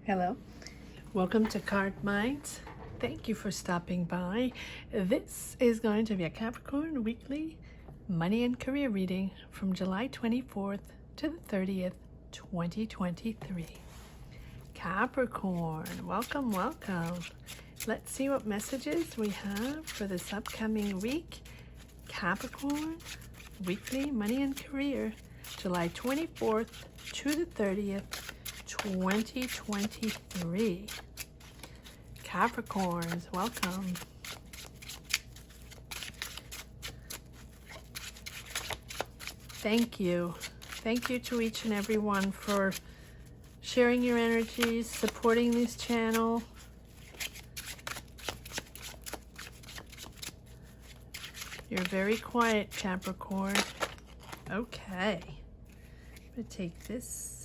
Hello, welcome to Card Minds. Thank you for stopping by. This is going to be a Capricorn weekly money and career reading from July 24th to the 30th, 2023. Capricorn, welcome, welcome. Let's see what messages we have for this upcoming week. Capricorn weekly money and career, July 24th to the 30th, 2023. Capricorns, welcome. Thank you. Thank you to each and every one for sharing your energies, supporting this channel. You're very quiet, Capricorn. Okay. I'm going to take this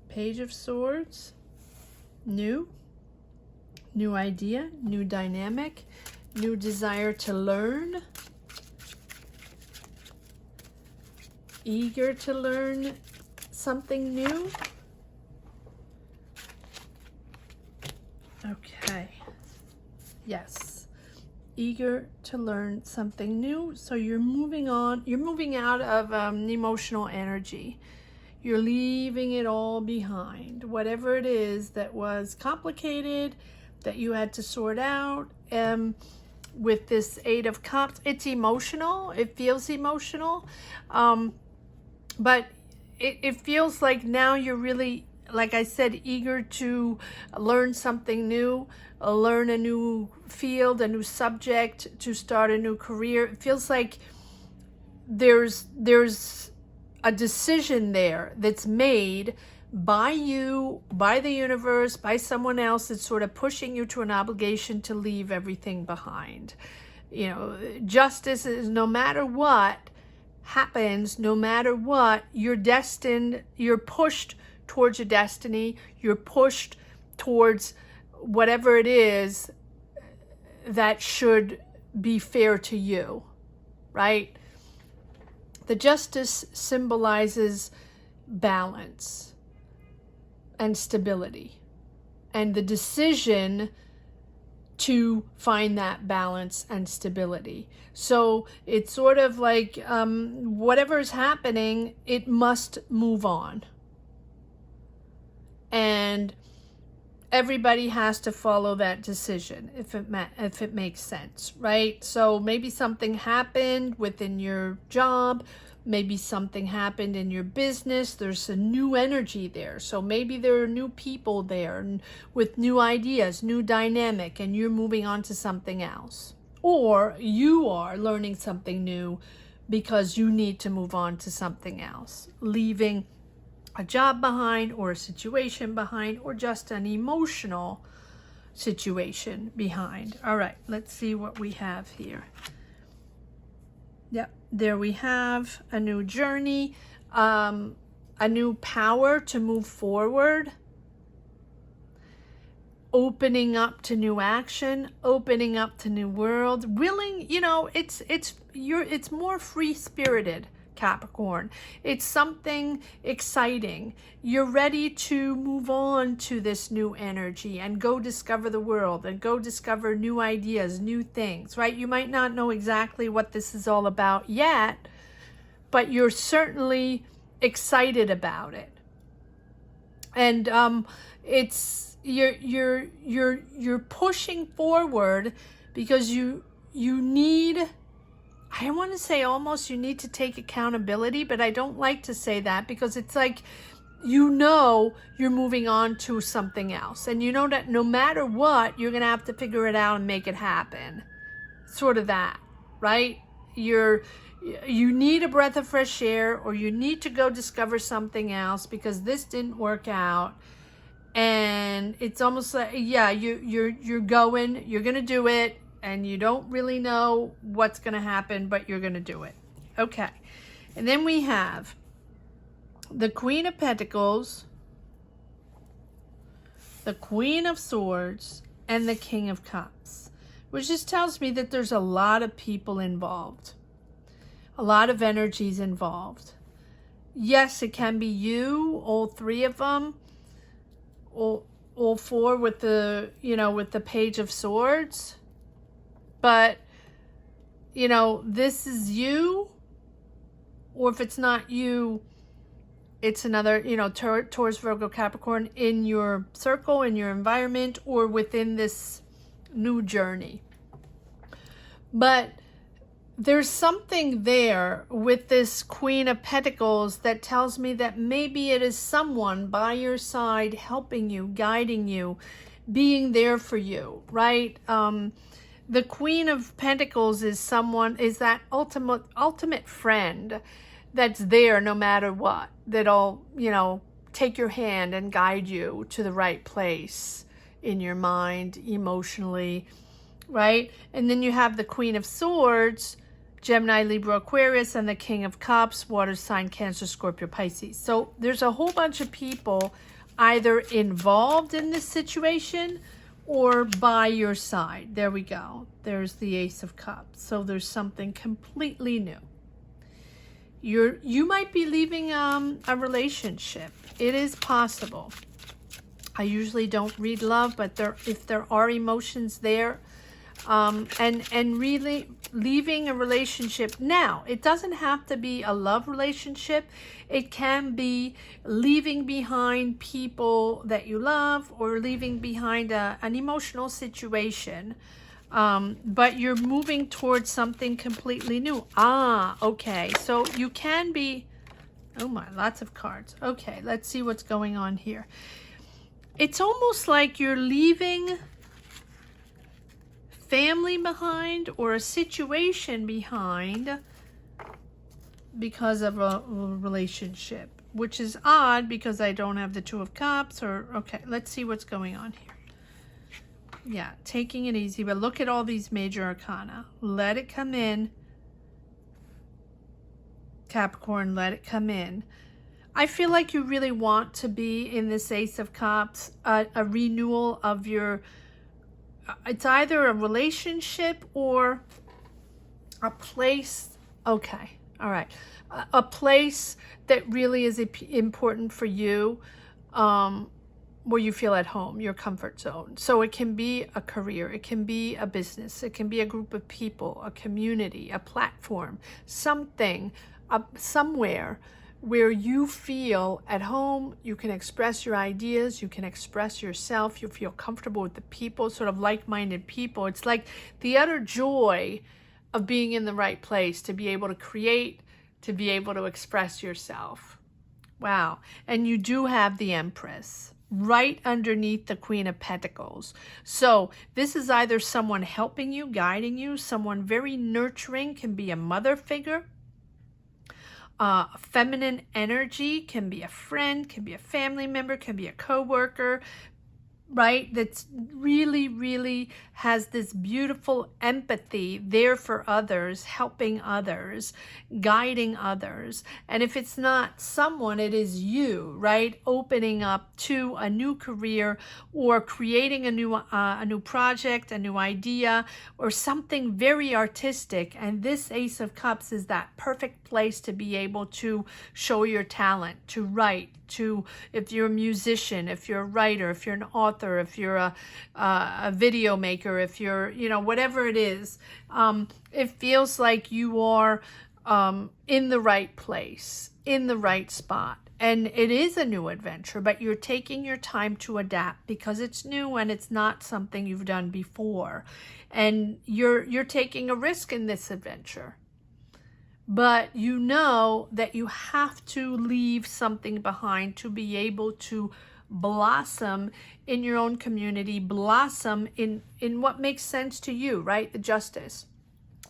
Page of Swords, new idea, new dynamic, new desire to learn, eager to learn something new. Okay, yes, eager to learn something new. So you're moving on, you're moving out of emotional energy. You're leaving it all behind. Whatever it is that was complicated, that you had to sort out. With this Eight of Cups, it's emotional. It feels emotional. But it feels like now you're really, like I said, eager to learn something new, learn a new field, a new subject, to start a new career. It feels like there's a decision there that's made by you, by the universe, by someone else that's sort of pushing you to an obligation to leave everything behind. You know, justice is no matter what happens, no matter what, you're destined, you're pushed towards your destiny, you're pushed towards whatever it is that should be fair to you, right? The justice symbolizes balance and stability, and the decision to find that balance and stability. So it's sort of like whatever is happening, it must move on. And everybody has to follow that decision if it makes sense, right? So maybe something happened within your job, maybe something happened in your business. There's a new energy there. So maybe there are new people there and with new ideas, new dynamic, and you're moving on to something else. Or you are learning something new because you need to move on to something else, leaving a job behind, or a situation behind, or just an emotional situation behind. All right, let's see what we have here. Yep, there we have a new journey, a new power to move forward, opening up to new action, opening up to new world, willing, you know, it's more free-spirited, Capricorn. It's something exciting. You're ready to move on to this new energy and go discover the world and go discover new ideas, new things, right? You might not know exactly what this is all about yet, but you're certainly excited about it. And it's you're pushing forward because you need, I want to say almost you need to take accountability, but I don't like to say that because it's like, you know, you're moving on to something else. And you know that no matter what, you're going to have to figure it out and make it happen. Sort of that, right? You need a breath of fresh air, or you need to go discover something else because this didn't work out. And it's almost like, yeah, you're going to do it. And you don't really know what's going to happen, but you're going to do it. Okay. And then we have the Queen of Pentacles, the Queen of Swords, and the King of Cups, which just tells me that there's a lot of people involved, a lot of energies involved. Yes, it can be you, all three of them, all four with the, you know, with the Page of Swords. But, you know, this is you, or if it's not you, it's another, you know, Taurus, Virgo, Capricorn in your circle, in your environment, or within this new journey. But there's something there with this Queen of Pentacles that tells me that maybe it is someone by your side helping you, guiding you, being there for you, right? The Queen of Pentacles is someone, is that ultimate friend that's there no matter what, that'll, you know, take your hand and guide you to the right place in your mind, emotionally, right? And then you have the Queen of Swords, Gemini, Libra, Aquarius, and the King of Cups, water sign, Cancer, Scorpio, Pisces. So there's a whole bunch of people either involved in this situation or by your side. There we go. There's the Ace of Cups. So there's something completely new. You might be leaving a relationship. It is possible. I usually don't read love, but if there are emotions there, and really leaving a relationship. Now, it doesn't have to be a love relationship. It can be leaving behind people that you love, or leaving behind an emotional situation. But you're moving towards something completely new. Okay. So you can be, oh my, lots of cards. Okay, let's see what's going on here. It's almost like you're leaving family behind, or a situation behind, because of a relationship, which is odd because I don't have the Two of Cups. Or okay, let's see what's going on here. Yeah, taking it easy, but look at all these major arcana. Let it come in, Capricorn, let it come in. I feel like you really want to be in this Ace of Cups, a renewal of your, it's either a relationship or a place. Okay, all right. A place that really is important for you, where you feel at home, your comfort zone. So it can be a career, it can be a business, it can be a group of people, a community, a platform, something, somewhere where you feel at home, you can express your ideas, you can express yourself, you feel comfortable with the people, sort of like-minded people. It's like the utter joy of being in the right place, to be able to create, to be able to express yourself. Wow. And you do have the Empress right underneath the Queen of Pentacles. So this is either someone helping you, guiding you, someone very nurturing, can be a mother figure. Feminine energy, can be a friend, can be a family member, can be a co-worker, right? That's really, really has this beautiful empathy there for others, helping others, guiding others. And if it's not someone, it is you, right? Opening up to a new career, or creating a new project, a new idea, or something very artistic. And this Ace of Cups is that perfect place to be able to show your talent, to write, to, if you're a musician, if you're a writer, if you're an author, if you're a video maker, if you're, you know, whatever it is, it feels like you are in the right place, in the right spot. And it is a new adventure, but you're taking your time to adapt because it's new and it's not something you've done before. And you're taking a risk in this adventure. But you know that you have to leave something behind to be able to blossom in your own community, blossom in what makes sense to you, right? The justice.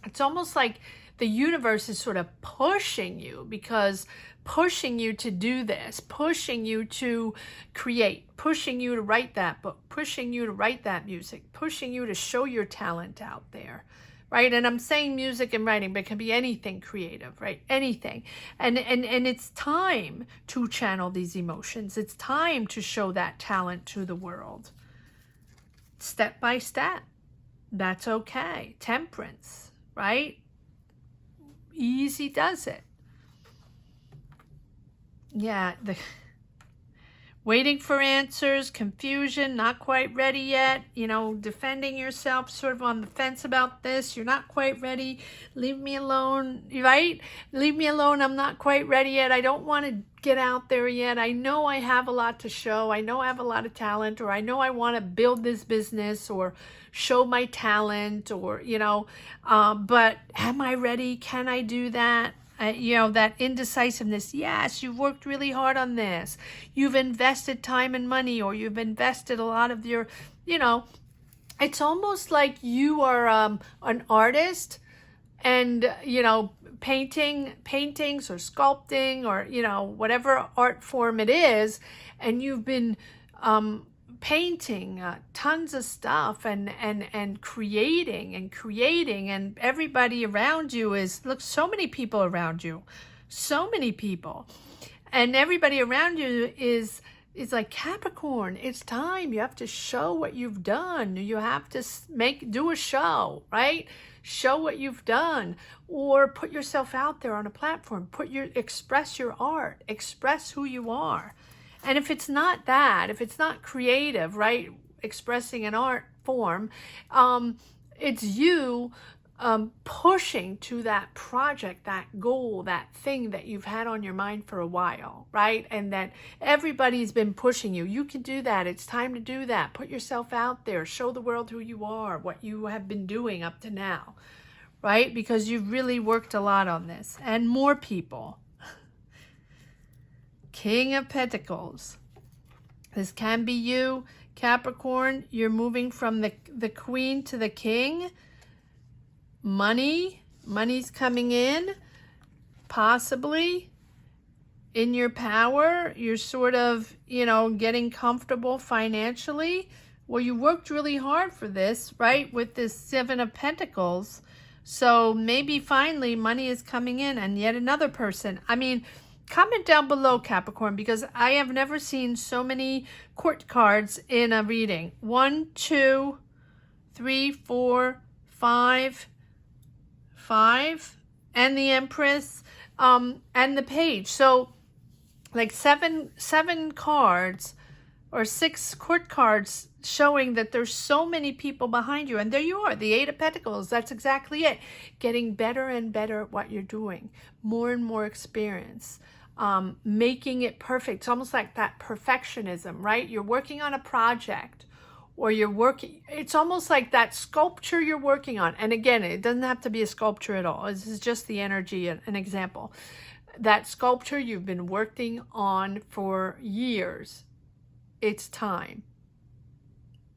It's almost like the universe is sort of pushing you, because pushing you to do this, pushing you to create, pushing you to write that book, pushing you to write that music, pushing you to show your talent out there. Right? And I'm saying music and writing, but it can be anything creative, right? Anything. And it's time to channel these emotions. It's time to show that talent to the world. Step by step. That's okay. Temperance, right? Easy does it. Yeah, waiting for answers, confusion, not quite ready yet, you know, defending yourself, sort of on the fence about this. You're not quite ready. Leave me alone, right? Leave me alone. I'm not quite ready yet. I don't want to get out there yet. I know I have a lot to show. I know I have a lot of talent, or I know I want to build this business or show my talent, or, you know, but am I ready? Can I do that? You know, that indecisiveness. Yes, you've worked really hard on this. You've invested time and money, or you've invested a lot of your, you know, it's almost like you are an artist, and, you know, paintings or sculpting, or, you know, whatever art form it is, and you've been painting tons of stuff and creating, and everybody around you is, look, so many people around you, so many people, and everybody around you is like, Capricorn, it's time. You have to show what you've done. You have to do a show, right? Show what you've done, or put yourself out there on a platform. Express your art, express who you are. And if it's not that, if it's not creative, right, expressing an art form, it's you pushing to that project, that goal, that thing that you've had on your mind for a while, right? And that everybody's been pushing you. You can do that. It's time to do that. Put yourself out there. Show the world who you are, what you have been doing up to now, right? Because you've really worked a lot on this. And more people. King of Pentacles. This can be you, Capricorn. You're moving from the Queen to the King. Money's coming in, possibly in your power. You're sort of, you know, getting comfortable financially. Well, you worked really hard for this, right? With this Seven of Pentacles. So maybe finally money is coming in, and yet another person. I mean, comment down below, Capricorn, because I have never seen so many court cards in a reading. 1, 2, 3, 4, 5, and the Empress, and the Page. So like seven cards, or 6 court cards, showing that there's so many people behind you. And there you are, the 8 of Pentacles. That's exactly it. Getting better and better at what you're doing. More and more experience. Making it perfect. It's almost like that perfectionism, right? You're working on a project, or it's almost like that sculpture you're working on. And again, it doesn't have to be a sculpture at all. This is just the energy, an example. That sculpture you've been working on for years. It's time.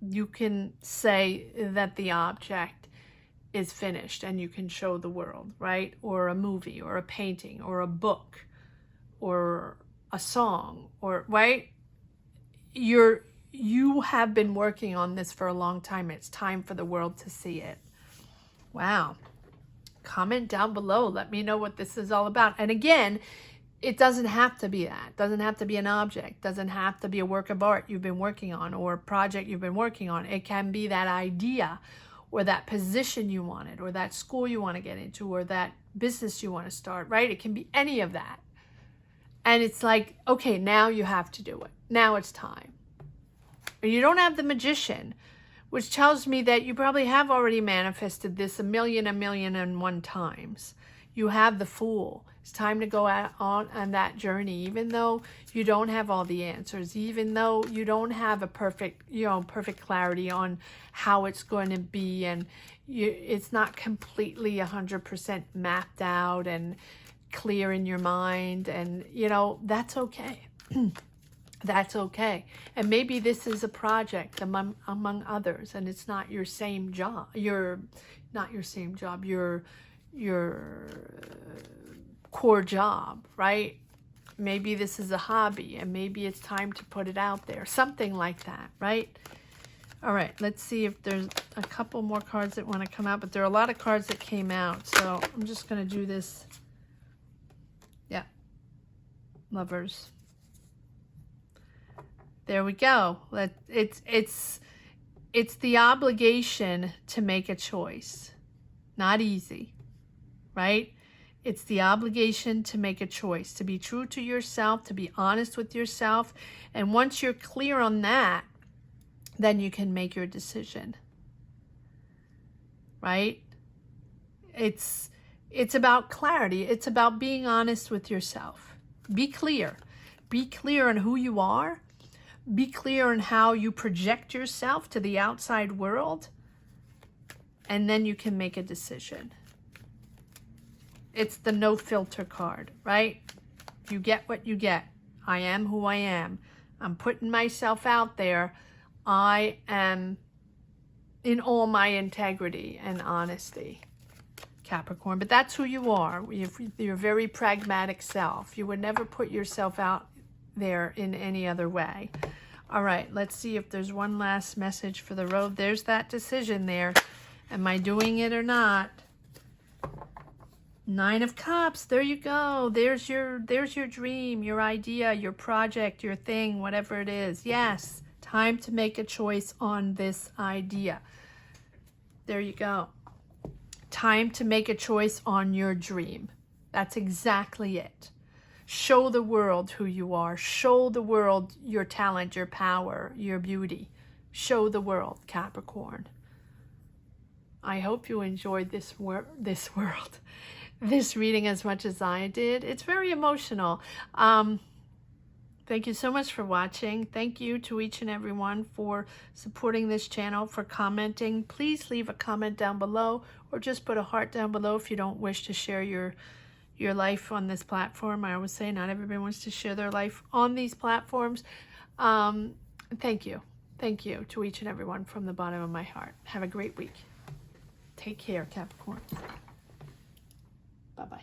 You can say that the object is finished, and you can show the world, right? Or a movie, or a painting, or a book, or a song, or, right? You have been working on this for a long time. It's time for the world to see it. Wow. Comment down below. Let me know what this is all about. And again, it doesn't have to be that. It doesn't have to be an object. It doesn't have to be a work of art you've been working on, or a project you've been working on. It can be that idea, or that position you wanted, or that school you want to get into, or that business you want to start, right? It can be any of that. And it's like, okay, now you have to do it. Now it's time. And you don't have the Magician, which tells me that you probably have already manifested this a million and one times. You have the Fool. It's time to go on that journey, even though you don't have all the answers, even though you don't have a perfect clarity on how it's going to be, and it's not completely 100% mapped out and clear in your mind, and that's okay. That's okay. And maybe this is a project among others, and it's not your same job. Your core job, right? Maybe this is a hobby, and maybe it's time to put it out there. Something like that, right? All right, let's see if there's a couple more cards that want to come out, but there are a lot of cards that came out, so I'm just going to do this. Yeah. Lovers. There we go. It's the obligation to make a choice. Not easy, right? It's the obligation to make a choice, to be true to yourself, to be honest with yourself. And once you're clear on that, then you can make your decision. Right? It's about clarity. It's about being honest with yourself. Be clear. Be clear on who you are. Be clear on how you project yourself to the outside world. And then you can make a decision. It's the no filter card, right? You get what you get. I am who I am. I'm putting myself out there. I am in all my integrity and honesty, Capricorn. But that's who you are. You're a very pragmatic self. You would never put yourself out there in any other way. All right, let's see if there's one last message for the road. There's that decision there. Am I doing it or not? Nine of Cups, there you go. There's your dream, your idea, your project, your thing, whatever it is. Yes, time to make a choice on this idea. There you go. Time to make a choice on your dream. That's exactly it. Show the world who you are. Show the world your talent, your power, your beauty. Show the world, Capricorn. I hope you enjoyed this reading as much as I did. It's very emotional. Thank you so much for watching. Thank you to each and everyone for supporting this channel, for commenting. Please leave a comment down below or just put a heart down below if you don't wish to share your life on this platform. I always say not everybody wants to share their life on these platforms. Thank you. Thank you to each and everyone from the bottom of my heart. Have a great week. Take care, Capricorn. Bye-bye.